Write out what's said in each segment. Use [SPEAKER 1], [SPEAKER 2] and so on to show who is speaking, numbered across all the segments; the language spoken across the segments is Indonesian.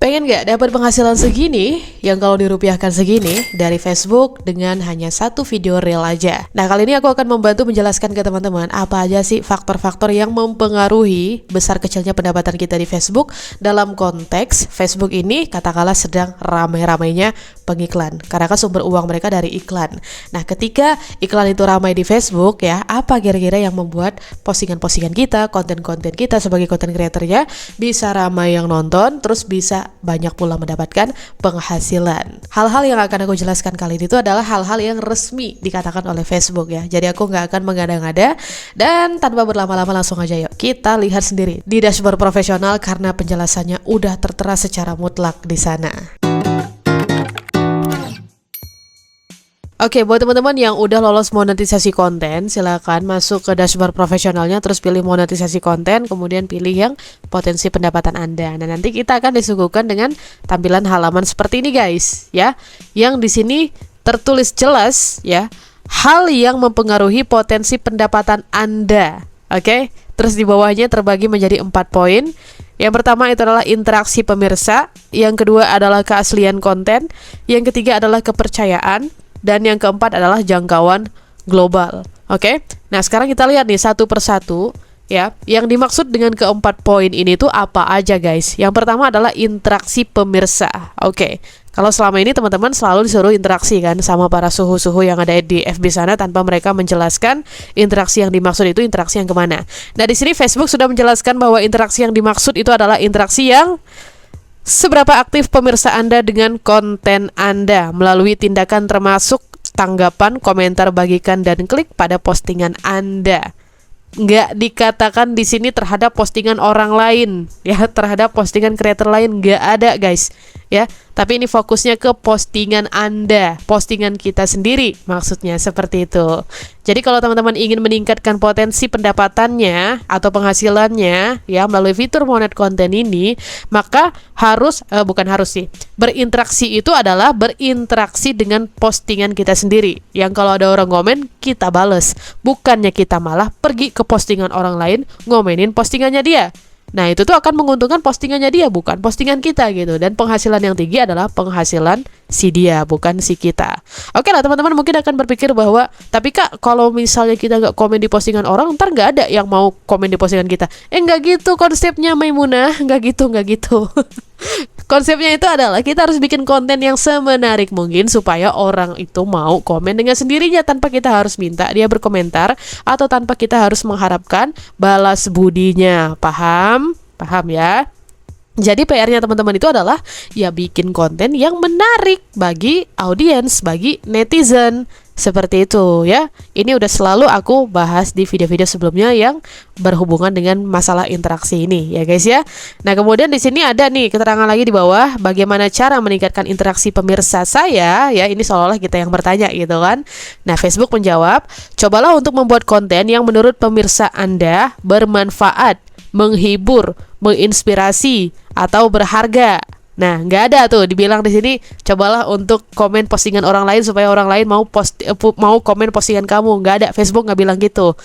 [SPEAKER 1] Pengen nggak dapat penghasilan segini yang kalau dirupiahkan segini dari Facebook dengan hanya satu video reel aja? Nah, kali ini aku akan membantu menjelaskan ke teman-teman apa aja sih faktor-faktor yang mempengaruhi besar kecilnya pendapatan kita di Facebook dalam konteks Facebook ini katakanlah sedang ramai-ramainya pengiklan. Karena kan sumber uang mereka dari iklan. Nah, ketika iklan itu ramai di Facebook ya, apa kira-kira yang membuat postingan-postingan kita, konten-konten kita sebagai content creator-nya bisa ramai yang nonton, terus bisa banyak pula mendapatkan penghasilan. Hal-hal yang akan aku jelaskan kali ini itu adalah hal-hal yang resmi dikatakan oleh Facebook ya. Jadi aku nggak akan mengada-ngada dan tanpa berlama-lama langsung aja yuk kita lihat sendiri di dashboard profesional karena penjelasannya udah tertera secara mutlak di sana. Oke, buat teman-teman yang udah lolos monetisasi konten, silakan masuk ke dashboard profesionalnya, terus pilih monetisasi konten, kemudian pilih yang potensi pendapatan Anda. Nah, nanti kita akan disuguhkan dengan tampilan halaman seperti ini, guys, ya. Yang di sini tertulis jelas, ya, hal yang mempengaruhi potensi pendapatan Anda. Oke, terus di bawahnya terbagi menjadi 4 poin. Yang pertama itu adalah interaksi pemirsa, yang kedua adalah keaslian konten, yang ketiga adalah kepercayaan, dan yang keempat adalah jangkauan global. Oke, nah sekarang kita lihat nih satu persatu ya. Yang dimaksud dengan keempat poin ini tuh apa aja, guys? Yang pertama adalah interaksi pemirsa. Oke, kalau selama ini teman-teman selalu disuruh interaksi kan sama para suhu-suhu yang ada di FB sana tanpa mereka menjelaskan interaksi yang dimaksud itu interaksi yang kemana. Nah, di sini Facebook sudah menjelaskan bahwa interaksi yang dimaksud itu adalah interaksi yang seberapa aktif pemirsa Anda dengan konten Anda melalui tindakan termasuk tanggapan, komentar, bagikan, dan klik pada postingan Anda. Nggak dikatakan di sini terhadap postingan orang lain, ya, terhadap postingan kreator lain nggak ada, guys, ya. Tapi ini fokusnya ke postingan Anda, postingan kita sendiri, maksudnya seperti itu. Jadi kalau teman-teman ingin meningkatkan potensi pendapatannya atau penghasilannya, ya, melalui fitur monet konten ini, maka berinteraksi itu adalah berinteraksi dengan postingan kita sendiri. Yang kalau ada orang komen, kita bales. Bukannya kita malah pergi ke postingan orang lain, ngomenin postingannya dia. Nah, itu tuh akan menguntungkan postingannya dia, bukan postingan kita gitu. Dan penghasilan yang tinggi adalah penghasilan si dia, bukan si kita. Oke lah, teman-teman mungkin akan berpikir bahwa, tapi Kak, kalau misalnya kita nggak komen di postingan orang, ntar nggak ada yang mau komen di postingan kita. Nggak gitu konsepnya, Maimunah. Nggak gitu. Konsepnya itu adalah kita harus bikin konten yang semenarik mungkin supaya orang itu mau komen dengan sendirinya tanpa kita harus minta dia berkomentar atau tanpa kita harus mengharapkan balas budinya. Paham? Paham ya? Jadi PR-nya teman-teman itu adalah ya bikin konten yang menarik bagi audiens, bagi netizen. Seperti itu ya. Ini udah selalu aku bahas di video-video sebelumnya yang berhubungan dengan masalah interaksi ini ya, guys ya. Nah, kemudian di sini ada nih keterangan lagi di bawah bagaimana cara meningkatkan interaksi pemirsa saya ya. Ini seolah-olah kita yang bertanya gitu kan. Nah, Facebook menjawab, cobalah untuk membuat konten yang menurut pemirsa Anda bermanfaat, menghibur, menginspirasi atau berharga. Nah, nggak ada tuh dibilang di sini cobalah untuk komen postingan orang lain supaya orang lain mau komen postingan kamu. Nggak ada, Facebook nggak bilang gitu.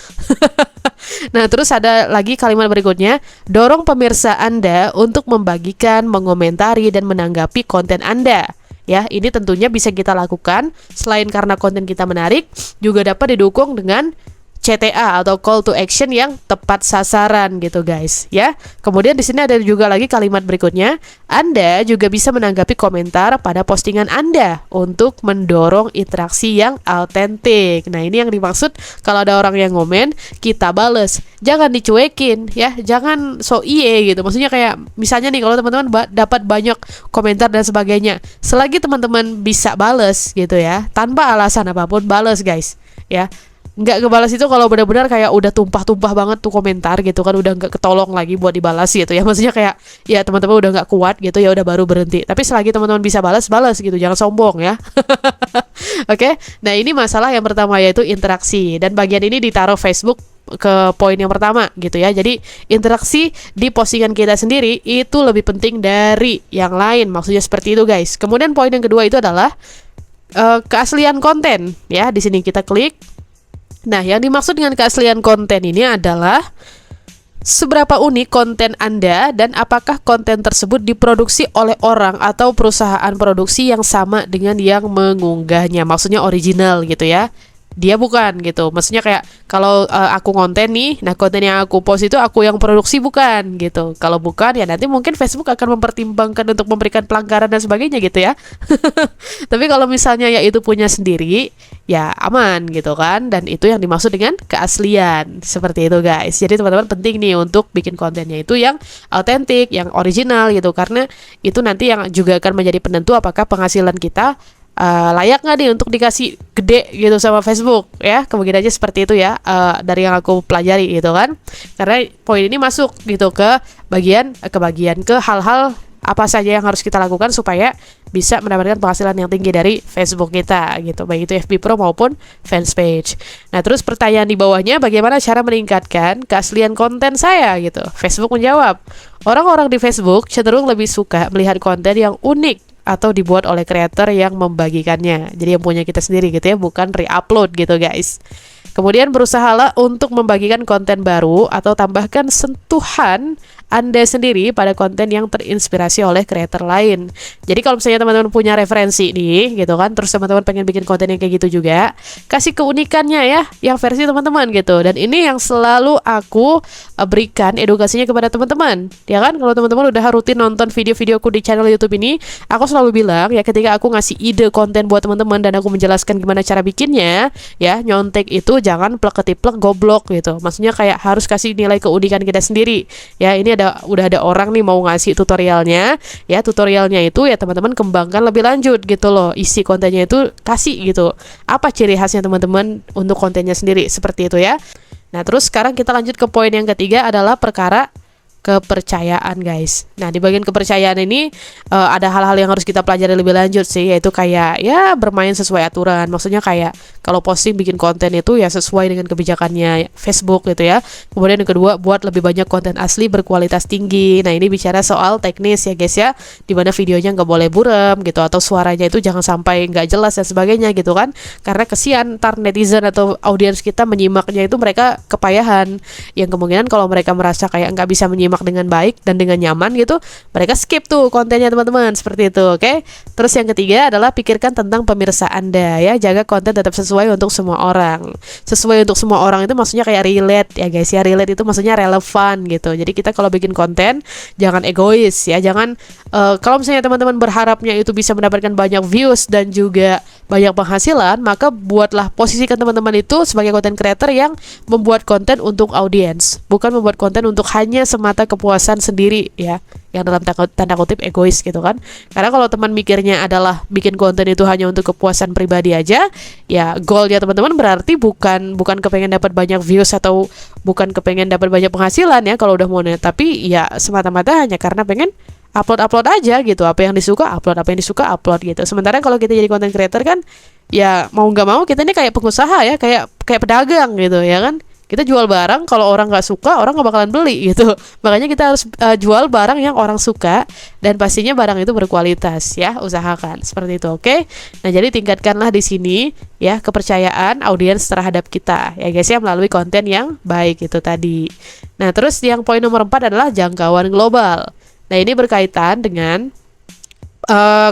[SPEAKER 1] Nah, terus ada lagi kalimat berikutnya, dorong pemirsa Anda untuk membagikan, mengomentari, dan menanggapi konten Anda. Ya, ini tentunya bisa kita lakukan selain karena konten kita menarik, juga dapat didukung dengan CTA atau call to action yang tepat sasaran gitu, guys ya. Kemudian di sini ada juga lagi kalimat berikutnya, Anda juga bisa menanggapi komentar pada postingan Anda untuk mendorong interaksi yang autentik. Nah, ini yang dimaksud kalau ada orang yang ngomen, kita bales. Jangan dicuekin ya, jangan so iye gitu. Maksudnya kayak misalnya nih kalau teman-teman dapat banyak komentar dan sebagainya, selagi teman-teman bisa bales gitu ya, tanpa alasan apapun bales, guys ya. Nggak ngebalas itu kalau benar-benar kayak udah tumpah-tumpah banget tuh komentar gitu kan, udah nggak ketolong lagi buat dibalas gitu ya. Maksudnya kayak ya teman-teman udah nggak kuat gitu ya, udah baru berhenti. Tapi selagi teman-teman bisa balas gitu, jangan sombong ya. Oke, nah ini masalah yang pertama yaitu interaksi, dan bagian ini ditaruh Facebook ke poin yang pertama gitu ya. Jadi interaksi di postingan kita sendiri itu lebih penting dari yang lain, maksudnya seperti itu, guys. Kemudian poin yang kedua itu adalah keaslian konten ya. Di sini kita klik. Nah, yang dimaksud dengan keaslian konten ini adalah Seberapa unik konten Anda dan apakah konten tersebut diproduksi oleh orang atau perusahaan produksi yang sama dengan yang mengunggahnya, maksudnya original gitu ya. Dia bukan gitu, maksudnya kayak kalau aku konten nih, nah konten yang aku post itu aku yang produksi bukan gitu. Kalau bukan ya nanti mungkin Facebook akan mempertimbangkan untuk memberikan pelanggaran dan sebagainya gitu ya. Tapi kalau misalnya ya itu punya sendiri, ya aman gitu kan. Dan itu yang dimaksud dengan keaslian. Seperti itu guys. Jadi teman-teman penting nih untuk bikin kontennya itu yang autentik, yang original gitu. Karena itu nanti yang juga akan menjadi penentu apakah penghasilan kita layak nggak nih untuk dikasih gede gitu sama Facebook ya, kemungkinan aja seperti itu ya, dari yang aku pelajari gitu kan. Karena poin ini masuk gitu ke bagian ke hal-hal apa saja yang harus kita lakukan supaya bisa mendapatkan penghasilan yang tinggi dari Facebook kita gitu, baik itu FB Pro maupun fans page. Nah terus pertanyaan di bawahnya, bagaimana cara meningkatkan keaslian konten saya gitu. Facebook menjawab, orang-orang di Facebook cenderung lebih suka melihat konten yang unik atau dibuat oleh kreator yang membagikannya. Jadi yang punya kita sendiri gitu ya, bukan re-upload gitu guys. Kemudian berusahalah untuk membagikan konten baru atau tambahkan sentuhan Anda sendiri pada konten yang terinspirasi oleh kreator lain. Jadi kalau misalnya teman-teman punya referensi nih gitu kan, terus teman-teman pengen bikin konten yang kayak gitu juga, kasih keunikannya ya, yang versi teman-teman gitu. Dan ini yang selalu aku berikan edukasinya kepada teman-teman. Ya kan, kalau teman-teman udah rutin nonton video-videoku di channel YouTube ini, aku selalu bilang ya, ketika aku ngasih ide konten buat teman-teman dan aku menjelaskan gimana cara bikinnya, ya nyontek itu jangan plek-ketiplek goblok gitu. Maksudnya kayak harus kasih nilai keunikan kita sendiri. Ya, ini udah ada orang nih mau ngasih tutorialnya, ya tutorialnya itu ya teman-teman kembangkan lebih lanjut gitu loh, isi kontennya itu kasih gitu apa ciri khasnya teman-teman untuk kontennya sendiri, seperti itu ya. Nah terus sekarang kita lanjut ke poin yang ketiga, adalah perkara kepercayaan guys. Nah di bagian kepercayaan ini ada hal-hal yang harus kita pelajari lebih lanjut sih, yaitu kayak ya bermain sesuai aturan. Maksudnya kayak kalau posting bikin konten itu ya sesuai dengan kebijakannya Facebook gitu ya. Kemudian yang kedua, buat lebih banyak konten asli berkualitas tinggi. Nah ini bicara soal teknis ya guys ya, dimana videonya nggak boleh buram gitu, atau suaranya itu jangan sampai nggak jelas dan sebagainya gitu kan. Karena kesian ntar netizen atau audiens kita menyimaknya itu mereka kepayahan, yang kemungkinan kalau mereka merasa kayak nggak bisa menyimak dengan baik dan dengan nyaman gitu, mereka skip tuh kontennya teman-teman, seperti itu. Oke. Terus yang ketiga adalah pikirkan tentang pemirsa Anda ya, jaga konten tetap sesuai untuk semua orang. Sesuai untuk semua orang itu maksudnya kayak relate ya guys ya, relate itu maksudnya relevan gitu. Jadi kita kalau bikin konten jangan egois ya, jangan kalau misalnya teman-teman berharapnya itu bisa mendapatkan banyak views dan juga banyak penghasilan, maka buatlah, posisikan teman-teman itu sebagai content creator yang membuat konten untuk audiens, bukan membuat konten untuk hanya semata kepuasan sendiri ya, yang dalam tanda kutip egois gitu kan. Karena kalau teman mikirnya adalah bikin konten itu hanya untuk kepuasan pribadi aja, ya goalnya teman-teman berarti bukan kepengen dapat banyak views atau bukan kepengen dapat banyak penghasilan ya kalau udah mau, tapi ya semata-mata hanya karena pengen upload aja gitu, apa yang disuka upload gitu. Sementara kalau kita jadi content creator kan ya mau nggak mau kita ini kayak pengusaha ya, kayak pedagang gitu ya kan. Kita jual barang, kalau orang nggak suka, orang nggak bakalan beli gitu. Makanya kita harus jual barang yang orang suka, dan pastinya barang itu berkualitas ya, usahakan seperti itu. Oke. Nah jadi tingkatkanlah di sini ya kepercayaan audiens terhadap kita ya guys ya, melalui konten yang baik itu tadi. Nah terus yang poin nomor 4 adalah jangkauan global. Nah ini berkaitan dengan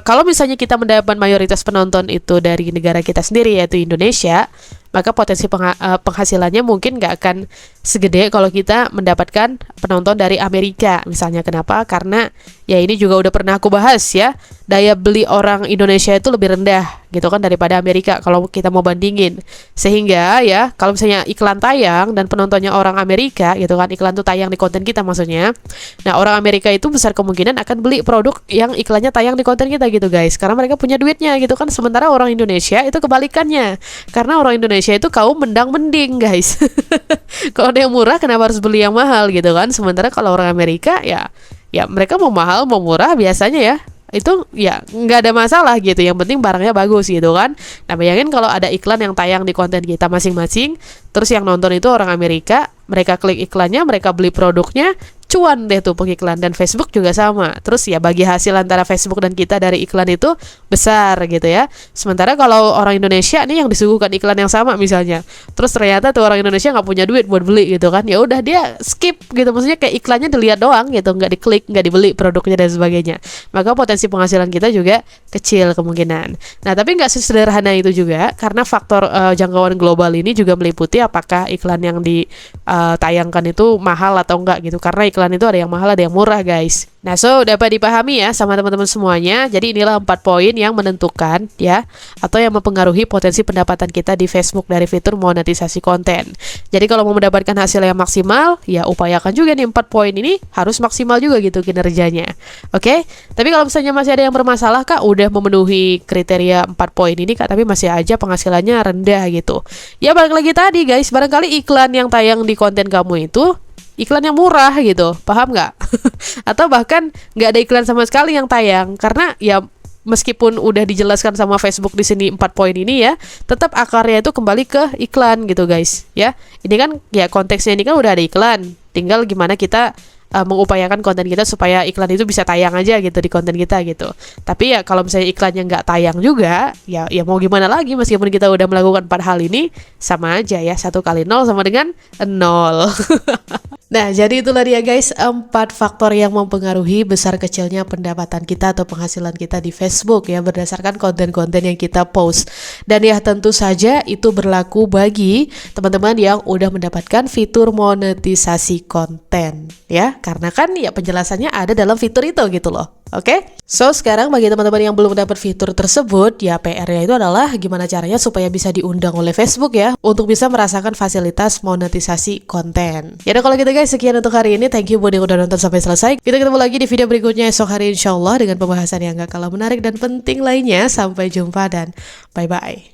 [SPEAKER 1] kalau misalnya kita mendapat mayoritas penonton itu dari negara kita sendiri yaitu Indonesia, maka potensi penghasilannya mungkin nggak akan segede kalau kita mendapatkan penonton dari Amerika misalnya. Kenapa? Karena ya ini juga udah pernah aku bahas ya, daya beli orang Indonesia itu lebih rendah gitu kan daripada Amerika kalau kita mau bandingin. Sehingga ya kalau misalnya iklan tayang dan penontonnya orang Amerika gitu kan, iklan tuh tayang di konten kita maksudnya, nah orang Amerika itu besar kemungkinan akan beli produk yang iklannya tayang di konten kita gitu guys, karena mereka punya duitnya gitu kan. Sementara orang Indonesia itu kebalikannya, karena orang Indonesia itu kaum mendang-mending guys. Kalau ada yang murah kenapa harus beli yang mahal gitu kan. Sementara kalau orang Amerika ya mereka mau mahal mau murah biasanya ya itu ya nggak ada masalah gitu, yang penting barangnya bagus gitu kan. Nah bayangin kalau ada iklan yang tayang di konten kita masing-masing, terus yang nonton itu orang Amerika, mereka klik iklannya, mereka beli produknya, cuan deh tuh pengiklan, dan Facebook juga sama. Terus ya bagi hasil antara Facebook dan kita dari iklan itu besar gitu ya. Sementara kalau orang Indonesia nih yang disuguhkan iklan yang sama misalnya, terus ternyata tuh orang Indonesia nggak punya duit buat beli gitu kan, ya udah dia skip gitu, maksudnya kayak iklannya dilihat doang gitu, nggak diklik, nggak dibeli produknya dan sebagainya. Maka potensi penghasilan kita juga kecil kemungkinan. Nah tapi nggak sesederhana itu juga, karena faktor jangkauan global ini juga meliputi apakah iklan yang ditayangkan itu mahal atau enggak gitu, karena iklan itu ada yang mahal ada yang murah guys. Nah so dapat dipahami ya sama teman-teman semuanya. Jadi inilah 4 poin yang menentukan ya, atau yang mempengaruhi potensi pendapatan kita di Facebook dari fitur monetisasi konten. Jadi kalau mau mendapatkan hasil yang maksimal, ya upayakan juga nih 4 poin ini harus maksimal juga gitu kinerjanya. Oke? Tapi kalau misalnya masih ada yang bermasalah Kak, udah memenuhi kriteria 4 poin ini Kak, tapi masih aja penghasilannya rendah gitu. Ya balik lagi tadi guys, barangkali iklan yang tayang di konten kamu itu iklan yang murah gitu, paham nggak? Atau bahkan nggak ada iklan sama sekali yang tayang, karena ya meskipun udah dijelaskan sama Facebook di sini 4 poin ini ya, tetap akarnya itu kembali ke iklan gitu guys ya. Ini kan ya konteksnya ini kan udah ada iklan, tinggal gimana kita mengupayakan konten kita supaya iklan itu bisa tayang aja gitu di konten kita gitu. Tapi ya kalau misalnya iklannya nggak tayang juga, ya mau gimana lagi, meskipun kita udah melakukan 4 hal ini, sama aja ya, 1 kali 0 sama dengan 0. Nah, jadi itulah dia guys, 4 faktor yang mempengaruhi besar kecilnya pendapatan kita atau penghasilan kita di Facebook ya, berdasarkan konten-konten yang kita post. Dan ya tentu saja itu berlaku bagi teman-teman yang udah mendapatkan fitur monetisasi konten ya, karena kan ya penjelasannya ada dalam fitur itu gitu loh. Oke? So, sekarang bagi teman-teman yang belum dapat fitur tersebut, ya PR-nya itu adalah gimana caranya supaya bisa diundang oleh Facebook ya, untuk bisa merasakan fasilitas monetisasi konten. Yaudah kalau gitu guys, sekian untuk hari ini. Thank you buat yang udah nonton sampai selesai. Kita ketemu lagi di video berikutnya esok hari insyaallah dengan pembahasan yang gak kalah menarik dan penting lainnya. Sampai jumpa dan bye-bye.